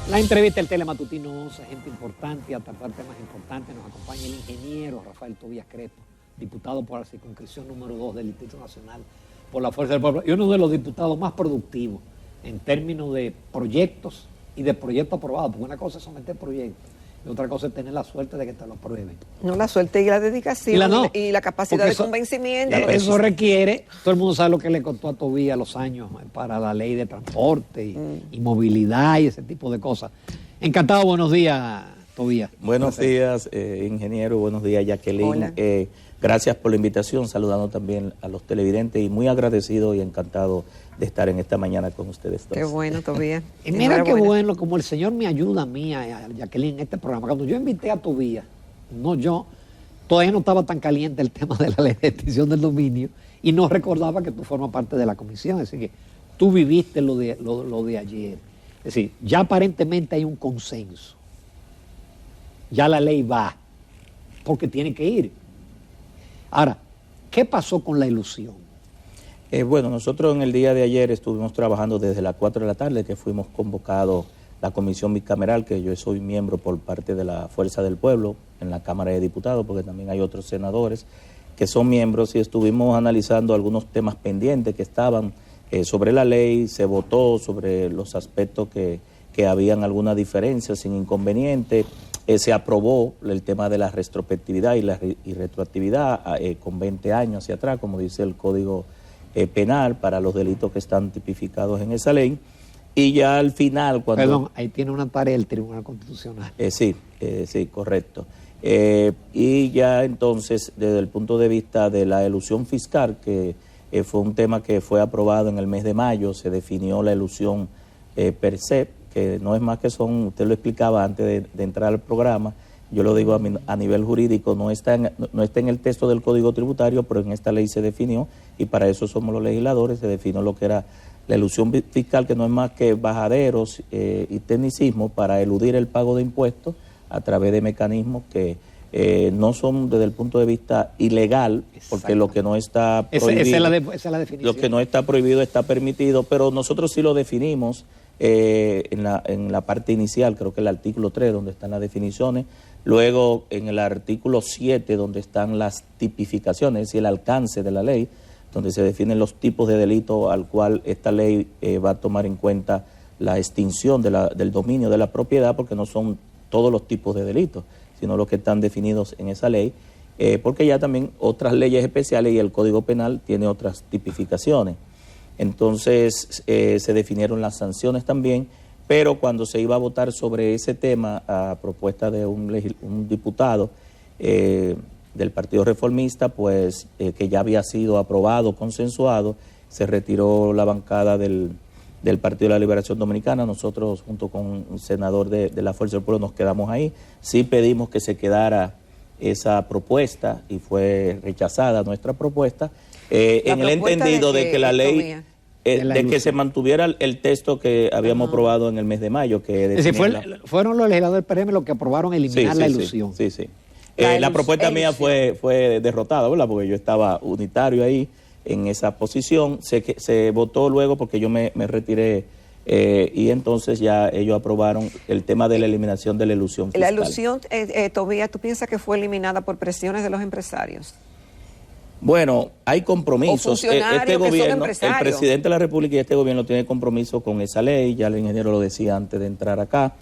La entrevista del Telematutino, gente importante, a tratar temas importantes, nos acompaña el ingeniero Rafael Tobías Crespo, diputado por la circunscripción número 2 del Distrito Nacional por la Fuerza del Pueblo, y uno de los diputados más productivos en términos de proyectos y de proyectos aprobados, porque una cosa es someter proyectos y otra cosa es tener la suerte de que te lo aprueben. No, la suerte y la dedicación y la capacidad de convencimiento. Eso requiere, todo el mundo sabe lo que le costó a Tobías los años para la ley de transporte y movilidad y ese tipo de cosas. Encantado, buenos días, Tobías. Buenos días, ingeniero, buenos días, Jacqueline. Hola. Gracias por la invitación, saludando también a los televidentes y muy agradecido y encantado de estar en esta mañana con ustedes dos. Qué bueno, Tobías. Y mira qué bueno, como el Señor me ayuda a mí, a Jacqueline, en este programa. Cuando yo invité a Tobías, todavía no estaba tan caliente el tema de la ley de extinción del dominio y no recordaba que tú formas parte de la comisión. Así que tú viviste lo de ayer. Es decir, ya aparentemente hay un consenso. Ya la ley va, porque tiene que ir. Ahora, ¿qué pasó con la ilusión? Bueno, nosotros en el día de ayer estuvimos trabajando desde las 4 de la tarde, que fuimos convocados la comisión bicameral, que yo soy miembro por parte de la Fuerza del Pueblo en la Cámara de Diputados, porque también hay otros senadores que son miembros, y estuvimos analizando algunos temas pendientes que estaban sobre la ley. Se votó sobre los aspectos que habían alguna diferencia sin inconveniente. Se aprobó el tema de la retrospectividad y retroactividad con 20 años hacia atrás, como dice el Código Penal, para los delitos que están tipificados en esa ley. Y ya al final, cuando... Perdón, ahí tiene una tarea el Tribunal Constitucional. Sí, correcto. Y ya entonces, desde el punto de vista de la elusión fiscal, que fue un tema que fue aprobado en el mes de mayo, se definió la elusión per se, que no es más que son, usted lo explicaba antes de entrar al programa, yo lo digo a nivel jurídico, no está en el texto del Código Tributario, pero en esta ley se definió, y para eso somos los legisladores. Se definió lo que era la elusión fiscal, que no es más que bajaderos y tecnicismos para eludir el pago de impuestos a través de mecanismos que no son desde el punto de vista ilegal, porque lo que no está prohibido, esa es la definición. Lo que no está prohibido está permitido, pero nosotros sí lo definimos en la parte inicial, creo que el artículo 3, donde están las definiciones, luego en el artículo 7, donde están las tipificaciones, es decir, el alcance de la ley, donde se definen los tipos de delito al cual esta ley va a tomar en cuenta la extinción del dominio de la propiedad, porque no son todos los tipos de delitos, sino los que están definidos en esa ley, porque ya también otras leyes especiales y el Código Penal tiene otras tipificaciones. Entonces se definieron las sanciones también, pero cuando se iba a votar sobre ese tema a propuesta de un diputado del Partido Reformista, pues que ya había sido aprobado, consensuado, se retiró la bancada del Partido de la Liberación Dominicana. Nosotros, junto con un senador de la Fuerza del Pueblo, nos quedamos ahí. Sí pedimos que se quedara esa propuesta y fue rechazada nuestra propuesta, en el entendido de que la ley, de que se mantuviera el texto que habíamos aprobado en el mes de mayo. Que es decir, fueron los legisladores del PRM los que aprobaron eliminar la ilusión. Sí. La propuesta mía fue derrotada, ¿verdad? Porque yo estaba unitario ahí en esa posición. Se votó luego porque yo me retiré, y entonces ya ellos aprobaron el tema de la eliminación de la ilusión fiscal. La ilusión, Tobías, ¿tú piensas que fue eliminada por presiones de los empresarios? Bueno, hay compromisos. Este gobierno, el presidente de la República y este gobierno tiene compromiso con esa ley. Ya el ingeniero lo decía antes de entrar acá.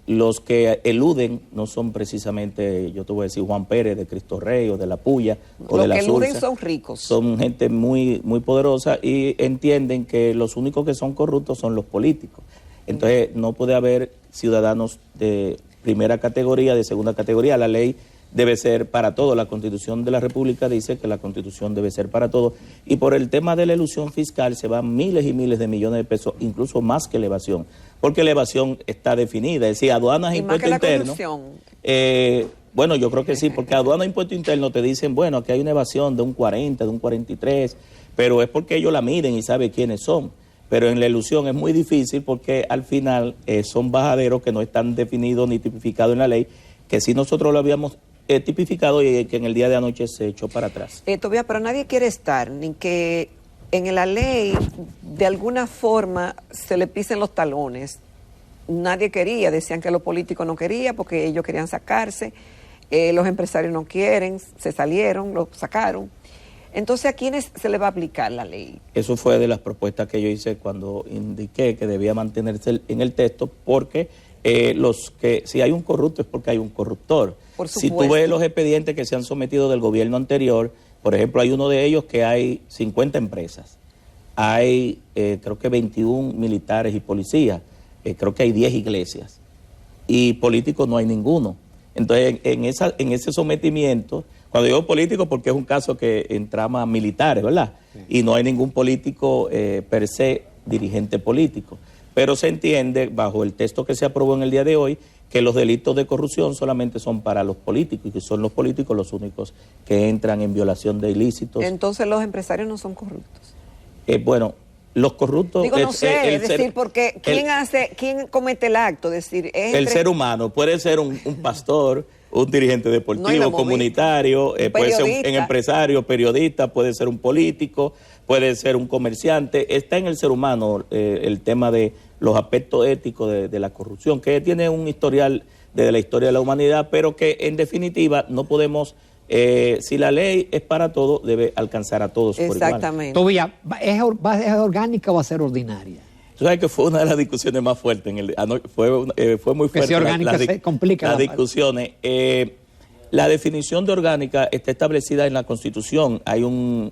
Los que eluden no son precisamente, yo te voy a decir, Juan Pérez de Cristo Rey o de La Puya o de La Sursa. Los que eluden son ricos. Son gente muy poderosa y entienden que los únicos que son corruptos son los políticos. Entonces no puede haber ciudadanos de primera categoría, de segunda categoría. La ley debe ser para todos. La Constitución de la República dice que la Constitución debe ser para todos. Y por el tema de la elusión fiscal se van miles y miles de millones de pesos, incluso más que la evasión, porque la evasión está definida. Es decir, aduanas e impuestos internos. Bueno, yo creo que sí, porque aduanas e impuestos internos te dicen, bueno, aquí hay una evasión de un 40, de un 43, pero es porque ellos la miden y saben quiénes son. Pero en la elusión es muy difícil porque al final son bajaderos que no están definidos ni tipificados en la ley, que si nosotros lo habíamos tipificado y que en el día de anoche se echó para atrás. Tobías, pero nadie quiere estar ni que en la ley de alguna forma se le pisen los talones nadie quería, decían que los políticos no querían porque ellos querían sacarse, los empresarios no quieren, se salieron, lo sacaron. Entonces, ¿a quiénes se le va a aplicar la ley? Eso fue de las propuestas que yo hice cuando indiqué que debía mantenerse en el texto, porque si hay un corrupto es porque hay un corruptor. Por Si supuesto. tú ves los expedientes que se han sometido del gobierno anterior, por ejemplo, hay uno de ellos que hay 50 empresas, hay creo que 21 militares y policías, creo que hay 10 iglesias, y políticos no hay ninguno. Entonces, en ese sometimiento, cuando digo político, porque es un caso que entrama militares, ¿verdad? Sí. Y no hay ningún político per se dirigente político. Pero se entiende, bajo el texto que se aprobó en el día de hoy, que los delitos de corrupción solamente son para los políticos, y que son los políticos los únicos que entran en violación de ilícitos. Entonces, ¿los empresarios no son corruptos? Bueno, los corruptos... Digo, no sé, es decir, porque ¿quién comete el acto? Es decir, el ser humano puede ser un pastor, un dirigente deportivo, comunitario, puede ser un empresario, periodista, puede ser un político, puede ser un comerciante. Está en el ser humano el tema de los aspectos éticos de la corrupción, que tiene un historial desde la historia de la humanidad, pero que en definitiva no podemos... si la ley es para todos, debe alcanzar a todos por igual. Exactamente. Todavía, ¿es orgánica o va a ser ordinaria? Tú sabes que fue una de las discusiones más fuertes fue muy fuerte. Si orgánica se complica las discusiones. La definición de orgánica está establecida en la Constitución. Hay un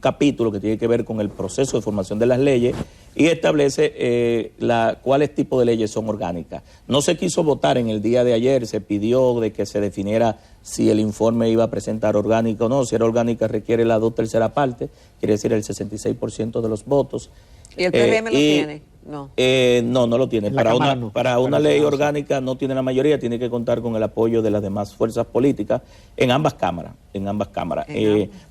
capítulo que tiene que ver con el proceso de formación de las leyes y establece cuáles tipos de leyes son orgánicas. No se quiso votar en el día de ayer, se pidió de que se definiera si el informe iba a presentar orgánica o no. Si era orgánica requiere la 2/3 partes, quiere decir el 66% de los votos. ¿Y el PRM lo tiene? No. No lo tiene. Para una ley orgánica no tiene la mayoría, tiene que contar con el apoyo de las demás fuerzas políticas en ambas cámaras.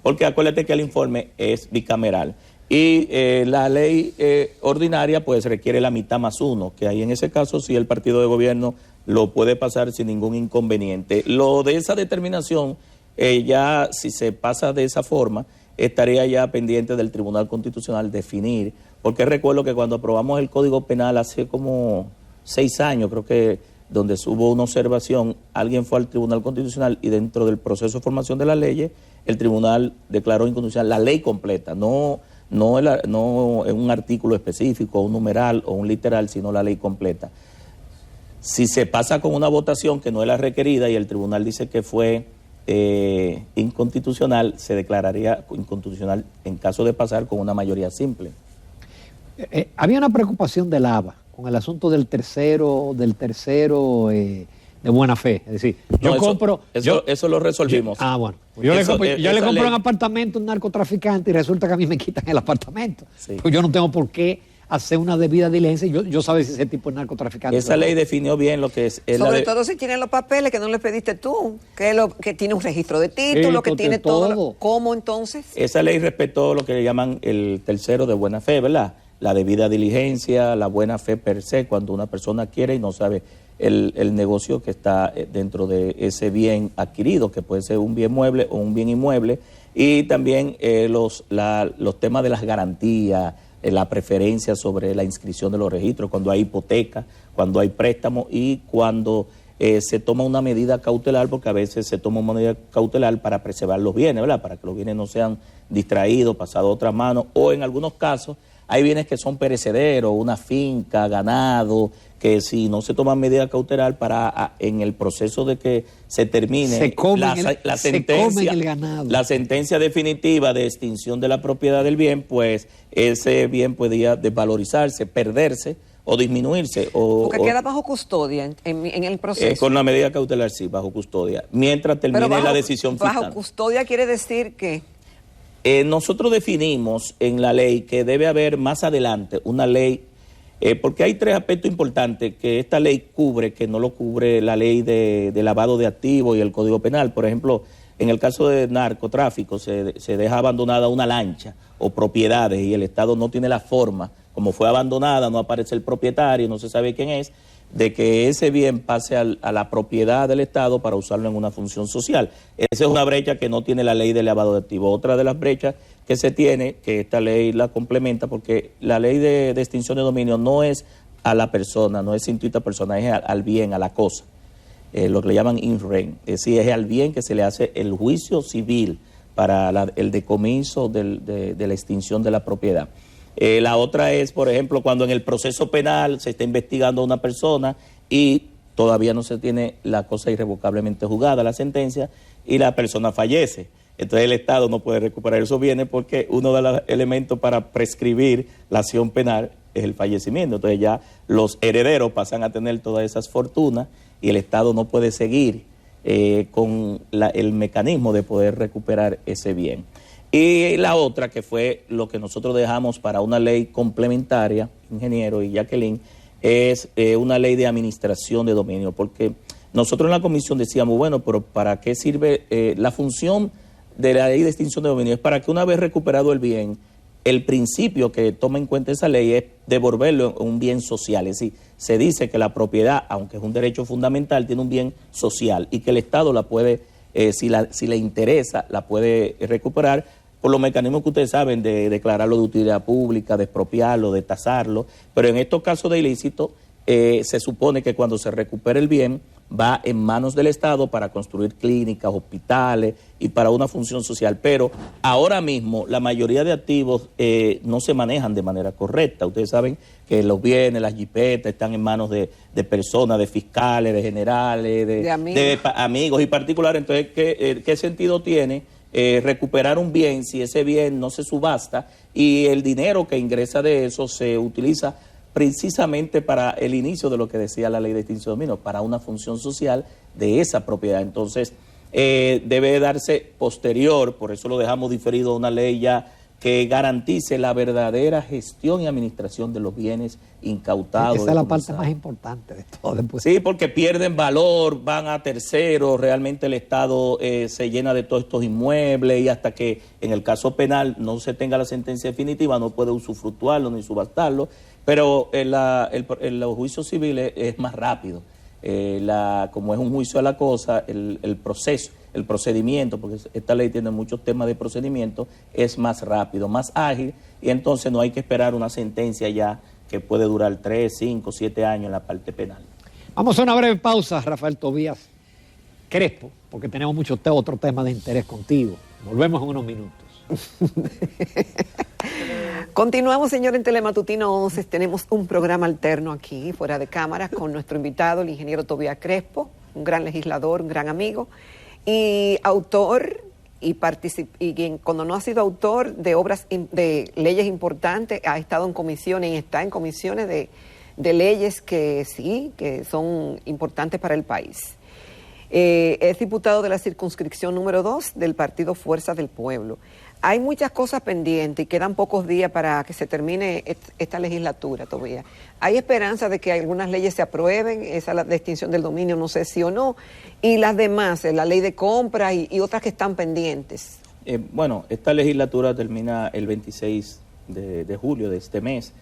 Porque acuérdate que el informe es bicameral. Y la ley ordinaria pues requiere la mitad más uno, que ahí en ese caso sí el partido de gobierno lo puede pasar sin ningún inconveniente. Lo de esa determinación, ya si se pasa de esa forma, estaría ya pendiente del Tribunal Constitucional definir, porque recuerdo que cuando aprobamos el Código Penal hace como 6 años, creo que donde hubo una observación, alguien fue al Tribunal Constitucional y dentro del proceso de formación de las leyes, el Tribunal declaró inconstitucional la ley completa, no en un artículo específico, un numeral o un literal, sino la ley completa. Si se pasa con una votación que no es la requerida y el tribunal dice que fue inconstitucional, se declararía inconstitucional en caso de pasar con una mayoría simple. Había una preocupación del ABA con el asunto del tercero de buena fe. Es decir, eso lo resolvimos. Bueno. Yo le compro un apartamento a un narcotraficante y resulta que a mí me quitan el apartamento. Sí. Pues yo no tengo por qué hacer una debida diligencia. Yo sabes si ese tipo es narcotraficante. Esa ley definió bien lo que es. Sobre todo si tiene los papeles que no le pediste tú, que tiene un registro de título, que tiene todo. ¿Cómo entonces? Esa ley respetó lo que le llaman el tercero de buena fe, ¿verdad? La debida diligencia, la buena fe per se, cuando una persona quiere y no sabe el negocio que está dentro de ese bien adquirido, que puede ser un bien mueble o un bien inmueble, y también los temas de las garantías, la preferencia sobre la inscripción de los registros, cuando hay hipoteca, cuando hay préstamo y cuando se toma una medida cautelar, porque a veces se toma una medida cautelar para preservar los bienes, ¿verdad? Para que los bienes no sean distraídos, pasados a otras manos, o en algunos casos hay bienes que son perecederos, una finca, ganado, que si no se toma medida cautelar en el proceso de que se termine la sentencia definitiva de extinción de la propiedad del bien, pues ese bien podía desvalorizarse, perderse o disminuirse. Porque queda bajo custodia en el proceso. Con la medida cautelar, sí, bajo custodia, mientras termine la decisión final. Bajo custodia quiere decir que... nosotros definimos en la ley que debe haber más adelante una ley, porque hay 3 aspectos importantes que esta ley cubre, que no lo cubre la ley de lavado de activos y el Código Penal. Por ejemplo, en el caso de narcotráfico se deja abandonada una lancha o propiedades y el Estado no tiene la forma, como fue abandonada, no aparece el propietario, no se sabe quién es, de que ese bien pase a la propiedad del Estado para usarlo en una función social. Esa es una brecha que no tiene la ley de lavado de activos. Otra de las brechas que se tiene, que esta ley la complementa, porque la ley de extinción de dominio no es a la persona, no es intuito a persona, es al bien, a la cosa. Lo que le llaman in rem, es decir, es al bien que se le hace el juicio civil para el decomiso de la extinción de la propiedad. La otra es, por ejemplo, cuando en el proceso penal se está investigando a una persona y todavía no se tiene la cosa irrevocablemente juzgada, la sentencia, y la persona fallece. Entonces el Estado no puede recuperar esos bienes porque uno de los elementos para prescribir la acción penal es el fallecimiento. Entonces ya los herederos pasan a tener todas esas fortunas y el Estado no puede seguir con el mecanismo de poder recuperar ese bien. Y la otra, que fue lo que nosotros dejamos para una ley complementaria, ingeniero y Jacqueline, es una ley de administración de dominio, porque nosotros en la comisión decíamos, bueno, pero ¿para qué sirve la función de la ley de extinción de dominio? Es para que una vez recuperado el bien, el principio que toma en cuenta esa ley es devolverlo en un bien social. Es decir, se dice que la propiedad, aunque es un derecho fundamental, tiene un bien social y que el Estado la puede, si le interesa, la puede recuperar por los mecanismos que ustedes saben de declararlo de utilidad pública, de expropiarlo, de tasarlo. Pero en estos casos de ilícito, se supone que cuando se recupere el bien, va en manos del Estado para construir clínicas, hospitales y para una función social. Pero ahora mismo la mayoría de activos no se manejan de manera correcta. Ustedes saben que los bienes, las jipetas están en manos de personas, de fiscales, de generales, de amigos y particulares. Entonces, ¿qué sentido tiene recuperar un bien si ese bien no se subasta y el dinero que ingresa de eso se utiliza precisamente para el inicio de lo que decía la ley de extinción de dominio, para una función social de esa propiedad? Entonces, debe darse posterior, por eso lo dejamos diferido a una ley ya que garantice la verdadera gestión y administración de los bienes incautados. Esa es la parte más importante de todo. Después. Sí, porque pierden valor, van a terceros, realmente el Estado se llena de todos estos inmuebles y hasta que en el caso penal no se tenga la sentencia definitiva no puede usufructuarlo ni subastarlo, pero los juicios civiles es más rápido. Como es un juicio a la cosa, el proceso, el procedimiento, porque esta ley tiene muchos temas de procedimiento, es más rápido, más ágil, y entonces no hay que esperar una sentencia ya que puede durar 3, 5, 7 años en la parte penal. Vamos a una breve pausa, Rafael Tobías Crespo, porque tenemos muchos otros temas de interés contigo. Volvemos en unos minutos. Continuamos, señor, en Telematutino 11. Tenemos un programa alterno aquí, fuera de cámaras, con nuestro invitado, el ingeniero Tobías Crespo, un gran legislador, un gran amigo, y autor, y quien cuando no ha sido autor de obras, de leyes importantes, ha estado en comisiones y está en comisiones de leyes que sí, que son importantes para el país. Es diputado de la circunscripción número 2 del partido Fuerza del Pueblo. Hay muchas cosas pendientes y quedan pocos días para que se termine esta legislatura todavía. Hay esperanza de que algunas leyes se aprueben, esa la de extinción del dominio, no sé si o no, y las demás, la ley de compra y otras que están pendientes. Bueno, esta legislatura termina el 26 de julio de este mes.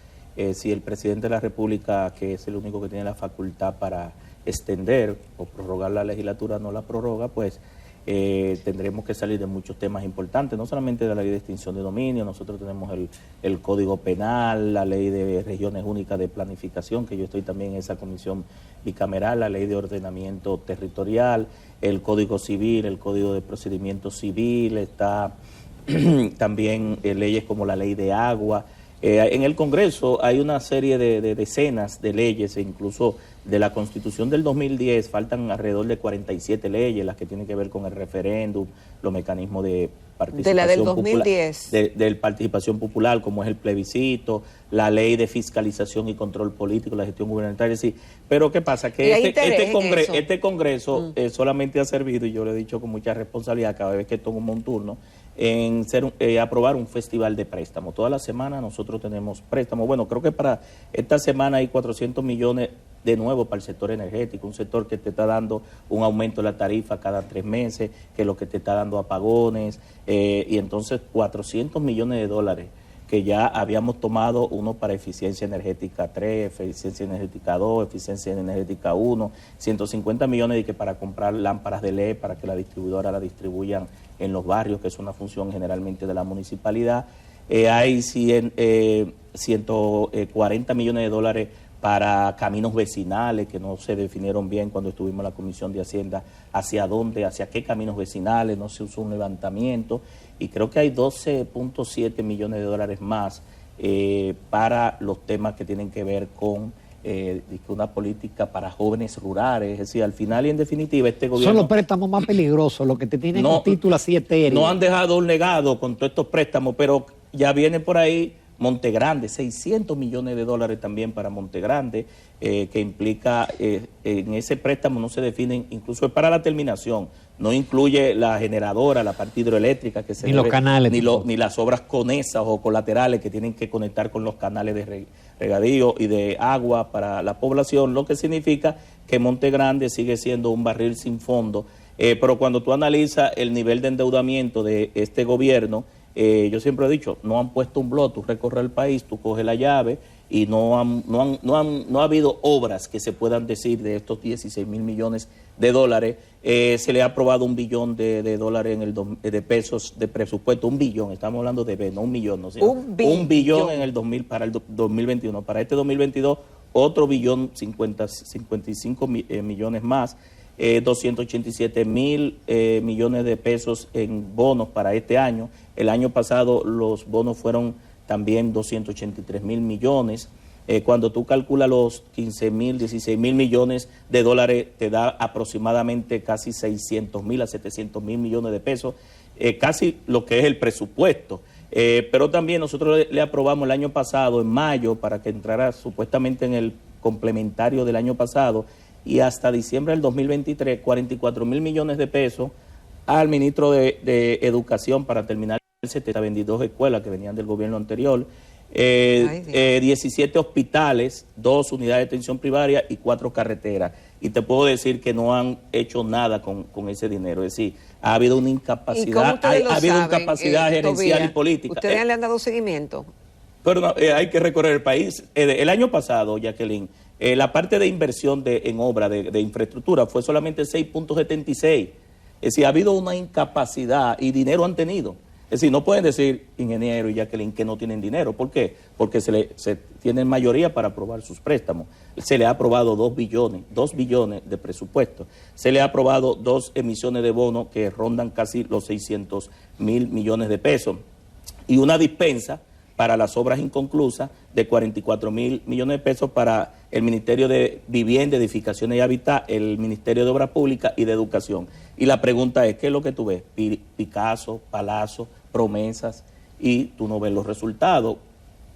Si el presidente de la República, que es el único que tiene la facultad para extender o prorrogar la legislatura, no la prorroga, pues tendremos que salir de muchos temas importantes, no solamente de la ley de extinción de dominio. Nosotros tenemos el Código Penal, la ley de regiones únicas de planificación, que yo estoy también en esa comisión bicameral, la ley de ordenamiento territorial, el Código Civil, el Código de Procedimiento Civil, está también leyes como la ley de agua. En el Congreso hay una serie de decenas de leyes, e incluso de la Constitución del 2010 faltan alrededor de 47 leyes, las que tienen que ver con el referéndum, los mecanismos de participación de la del 2010. popular, de participación popular, como es el plebiscito, la ley de fiscalización y control político, la gestión gubernamental. Sí. Pero ¿qué pasa? Que este Congreso solamente ha servido, y yo lo he dicho con mucha responsabilidad cada vez que tomo un turno, en aprobar un festival de préstamos. Toda la semana nosotros tenemos préstamos. Bueno, creo que para esta semana hay 400 millones de nuevo para el sector energético, un sector que te está dando un aumento de la tarifa cada 3 meses, que es lo que te está dando apagones, y entonces 400 millones de dólares que ya habíamos tomado, uno para eficiencia energética 3, eficiencia energética 2, eficiencia energética 1, 150 millones de que para comprar lámparas de LED para que la distribuidora la distribuyan en los barrios, que es una función generalmente de la municipalidad. Hay 140 millones de dólares para caminos vecinales que no se definieron bien cuando estuvimos en la Comisión de Hacienda, hacia dónde, hacia qué caminos vecinales, no se usó un levantamiento, y creo que hay 12.7 millones de dólares más para los temas que tienen que ver con una política para jóvenes rurales. Es decir, al final y en definitiva este gobierno... Son los préstamos más peligrosos, los que te tienen un título así etéreo. No han dejado un legado con todos estos préstamos, pero ya viene por ahí Montegrande, 600 millones de dólares también para Montegrande, que implica, en ese préstamo no se definen, incluso es para la terminación, no incluye la generadora, la parte hidroeléctrica que se ni debe, los canales, ni las obras conexas o colaterales que tienen que conectar con los canales de regadío y de agua para la población, lo que significa que Montegrande sigue siendo un barril sin fondo, pero cuando tú analizas el nivel de endeudamiento de este gobierno, yo siempre he dicho, no han puesto un blog, tú recorres el país, tú coges la llave y no ha habido obras que se puedan decir de estos 16 mil millones de dólares. Se le ha aprobado $1 billón de dólares de pesos de presupuesto, $1 billón, estamos hablando de B, no $1 millón, no, sino $1 billón en el 2000 para el 2021. Para este 2022, otro billón 55 millones más. 287 mil millones de pesos en bonos para este año. El año pasado los bonos fueron también 283 mil millones. Cuando tú calculas los 15 mil, 16 mil millones de dólares, te da aproximadamente casi 600 mil a 700 mil millones de pesos, casi lo que es el presupuesto. Pero también nosotros le aprobamos el año pasado, en mayo, para que entrara supuestamente en el complementario del año pasado, y hasta diciembre del 2023, 44 mil millones de pesos al ministro de Educación para terminar 22 escuelas que venían del gobierno anterior, 17 hospitales, 2 unidades de atención primaria y 4 carreteras. Y te puedo decir que no han hecho nada con ese dinero. Es decir, ha habido una incapacidad, ha habido incapacidad gerencial y política. ¿Ustedes le han dado seguimiento? Pero no, hay que recorrer el país. El año pasado, Jacqueline, la parte de inversión en obra de infraestructura fue solamente 6.76. Es decir, ha habido una incapacidad y dinero han tenido. Es decir, no pueden decir, ingeniero y Jacqueline, que no tienen dinero. ¿Por qué? Porque se tienen mayoría para aprobar sus préstamos. Se le ha aprobado 2 billones de presupuesto. Se le ha aprobado 2 emisiones de bonos que rondan casi los 600 mil millones de pesos. Y una dispensa para las obras inconclusas de 44 mil millones de pesos para el Ministerio de Vivienda, Edificaciones y Hábitat, el Ministerio de Obras Públicas y de Educación. Y la pregunta es, ¿qué es lo que tú ves? Picasso, palazos, promesas, y tú no ves los resultados.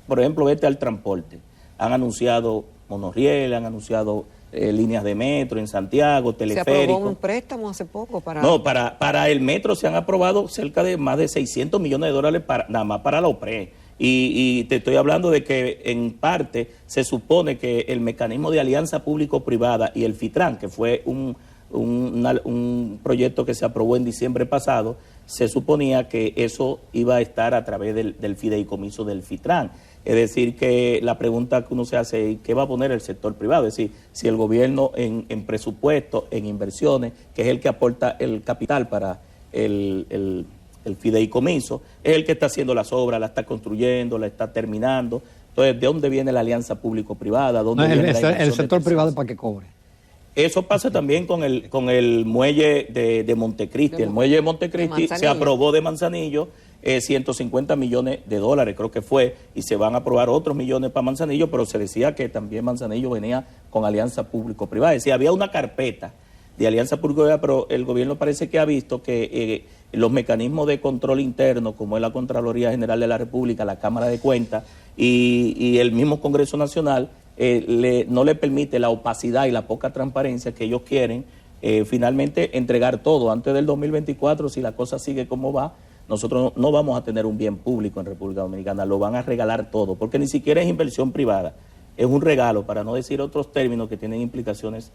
Por ejemplo, vete al transporte. Han anunciado monorriel, han anunciado líneas de metro en Santiago, teleférico. Se aprobó un préstamo hace poco para... No, para el metro se han aprobado cerca de más de 600 millones de dólares nada más para la OPRE. Y te estoy hablando de que en parte se supone que el mecanismo de alianza público-privada y el FITRAN, que fue un proyecto que se aprobó en diciembre pasado, se suponía que eso iba a estar a través del fideicomiso del FITRAN. Es decir, que la pregunta que uno se hace es, ¿qué va a poner el sector privado? Es decir, si el gobierno en presupuesto, en inversiones, que es el que aporta el capital para el fideicomiso, es el que está haciendo las obras, la está construyendo, la está terminando. Entonces, ¿de dónde viene la alianza público-privada? El sector privado es para que cobre. Eso pasa también con el muelle de Montecristi. El muelle de Montecristi se aprobó de Manzanillo, 150 millones de dólares creo que fue, y se van a aprobar otros millones para Manzanillo, pero se decía que también Manzanillo venía con alianza público-privada. Es decir, había una carpeta de alianza público-privada, pero el gobierno parece que ha visto que los mecanismos de control interno, como es la Contraloría General de la República, la Cámara de Cuentas y el mismo Congreso Nacional, no le permite la opacidad y la poca transparencia que ellos quieren finalmente entregar todo. Antes del 2024, si la cosa sigue como va, nosotros no vamos a tener un bien público en República Dominicana, lo van a regalar todo, porque ni siquiera es inversión privada, es un regalo, para no decir otros términos que tienen implicaciones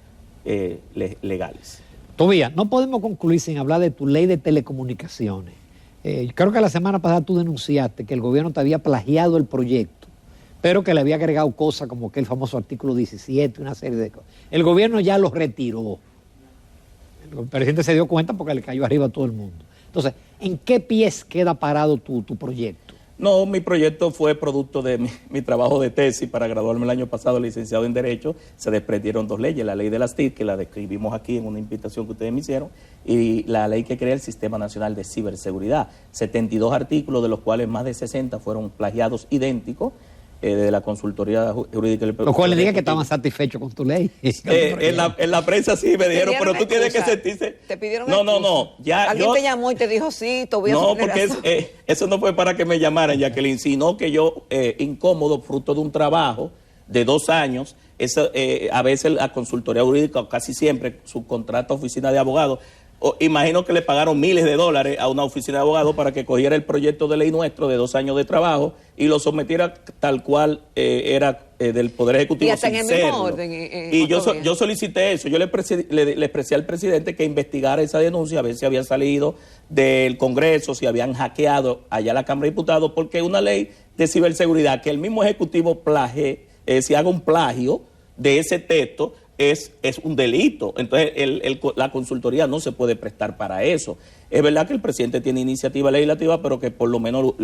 legales. Tobías, no podemos concluir sin hablar de tu ley de telecomunicaciones. Creo que la semana pasada tú denunciaste que el gobierno te había plagiado el proyecto, pero que le había agregado cosas como que el famoso artículo 17, una serie de cosas. El gobierno ya lo retiró. El presidente se dio cuenta porque le cayó arriba a todo el mundo. Entonces, ¿en qué pies queda parado tu proyecto? No, mi proyecto fue producto de mi trabajo de tesis para graduarme el año pasado, licenciado en Derecho. Se desprendieron dos leyes, la ley de las TIC, que la describimos aquí en una invitación que ustedes me hicieron, y la ley que crea el Sistema Nacional de Ciberseguridad. 72 artículos, de los cuales más de 60 fueron plagiados idénticos, de la consultoría jurídica. Lo cual le diga que estaban satisfechos con tu ley. En la prensa sí me dijeron, pero tú tienes que sentirse... ¿Te pidieron No. ¿Alguien te llamó y te dijo sí, Tobías? No, porque eso no fue para que me llamaran, Jacqueline, sino que yo, incómodo, fruto de un trabajo de 2 años, a veces la consultoría jurídica, casi siempre, subcontrata a oficina de abogados. Imagino que le pagaron miles de dólares a una oficina de abogados para que cogiera el proyecto de ley nuestro de 2 años de trabajo y lo sometiera tal cual era del Poder Ejecutivo. Y hasta en el mismo orden. Y yo solicité eso. Yo le expresé al presidente que investigara esa denuncia, a ver si había salido del Congreso, si habían hackeado allá la Cámara de Diputados, porque es una ley de ciberseguridad que el mismo Ejecutivo si haga un plagio de ese texto, es un delito. Entonces, la consultoría no se puede prestar para eso. Es verdad que el presidente tiene iniciativa legislativa, pero que por lo menos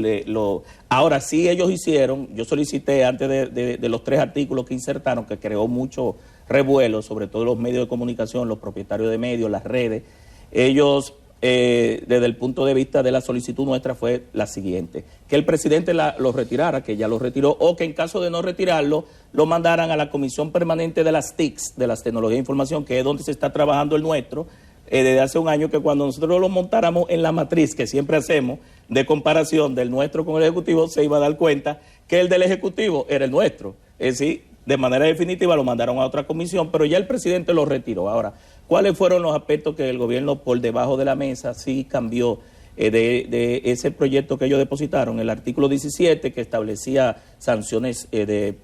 Ahora sí ellos hicieron, yo solicité antes de los 3 artículos que insertaron, que creó mucho revuelo, sobre todo los medios de comunicación, los propietarios de medios, las redes. Ellos, desde el punto de vista de la solicitud nuestra, fue la siguiente: que el presidente lo retirara, que ya lo retiró, o que en caso de no retirarlo, lo mandaran a la Comisión Permanente de las TICs, de las Tecnologías de Información, que es donde se está trabajando el nuestro, desde hace un año, que cuando nosotros lo montáramos en la matriz que siempre hacemos de comparación del nuestro con el Ejecutivo, se iba a dar cuenta que el del Ejecutivo era el nuestro. Es decir, de manera definitiva lo mandaron a otra comisión, pero ya el presidente lo retiró. Ahora, ¿cuáles fueron los aspectos que el gobierno por debajo de la mesa sí cambió de ese proyecto que ellos depositaron? El artículo 17, que establecía sanciones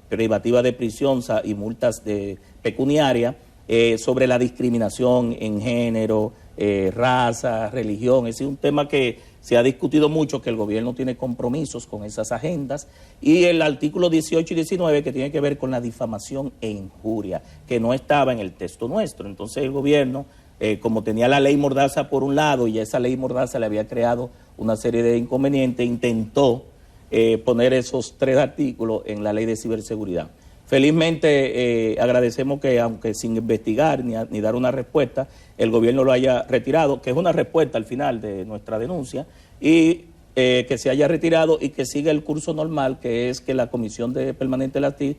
privativas de prisión y multas pecuniarias sobre la discriminación en género, raza, religión. Es un tema que se ha discutido mucho, que el gobierno tiene compromisos con esas agendas. Y el artículo 18 y 19, que tiene que ver con la difamación e injuria, que no estaba en el texto nuestro. Entonces el gobierno, como tenía la ley Mordaza por un lado, y esa ley Mordaza le había creado una serie de inconvenientes, intentó poner esos 3 artículos en la ley de ciberseguridad. Felizmente agradecemos que, aunque sin investigar ni dar una respuesta, el gobierno lo haya retirado, que es una respuesta al final de nuestra denuncia, y que se haya retirado y que siga el curso normal, que es que la Comisión Permanente de la TIC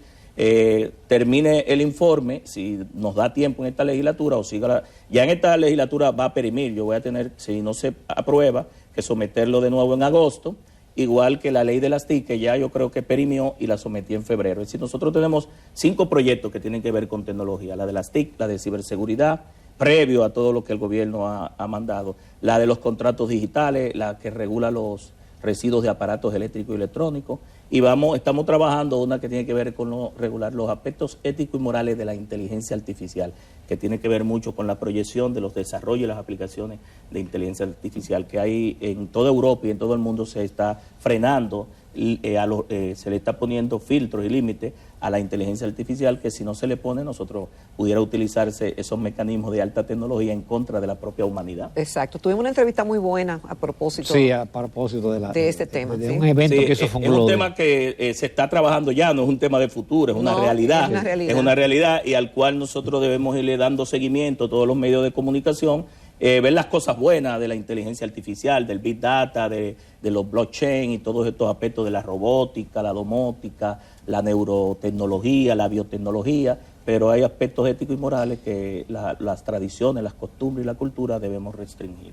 termine el informe, si nos da tiempo en esta legislatura, o siga ya en esta legislatura va a perimir. Yo voy a tener, si no se aprueba, que someterlo de nuevo en agosto, igual que la ley de las TIC, que ya yo creo que perimió y la sometí en febrero. Es decir, nosotros tenemos 5 proyectos que tienen que ver con tecnología: la de las TIC, la de ciberseguridad, previo a todo lo que el gobierno ha mandado, la de los contratos digitales, la que regula los residuos de aparatos eléctricos y electrónicos, y estamos trabajando una que tiene que ver con regular los aspectos éticos y morales de la inteligencia artificial, que tiene que ver mucho con la proyección de los desarrollos y las aplicaciones de inteligencia artificial que hay en toda Europa y en todo el mundo. Se está frenando, se le está poniendo filtros y límites a la inteligencia artificial, que si no se le pone, nosotros pudiera utilizarse esos mecanismos de alta tecnología en contra de la propia humanidad. Exacto. Tuvimos una entrevista muy buena a propósito. Sí, a propósito de este tema. De ¿sí? un evento que eso fue es un tema que se está trabajando ya, no es un tema de futuro, es una realidad. Es una realidad y al cual nosotros debemos irle dando seguimiento a todos los medios de comunicación, ver las cosas buenas de la inteligencia artificial, del Big Data, de los blockchain y todos estos aspectos de la robótica, la domótica, la neurotecnología, la biotecnología, pero hay aspectos éticos y morales que las tradiciones, las costumbres y la cultura debemos restringir.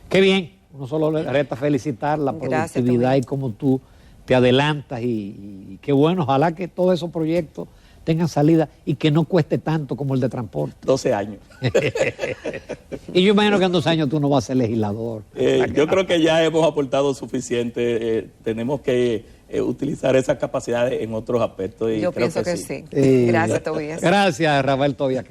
Qué bien, no solo le resta felicitar la productividad y cómo tú te adelantas y qué bueno, ojalá que todos esos proyectos tengan salida y que no cueste tanto como el de transporte. 12 años. Y yo imagino que en 2 años tú no vas a ser legislador. Yo creo que ya hemos aportado suficiente. Tenemos que utilizar esas capacidades en otros aspectos. Y yo creo pienso que sí. sí. Gracias, Tobías. Gracias, Rafael Tobías.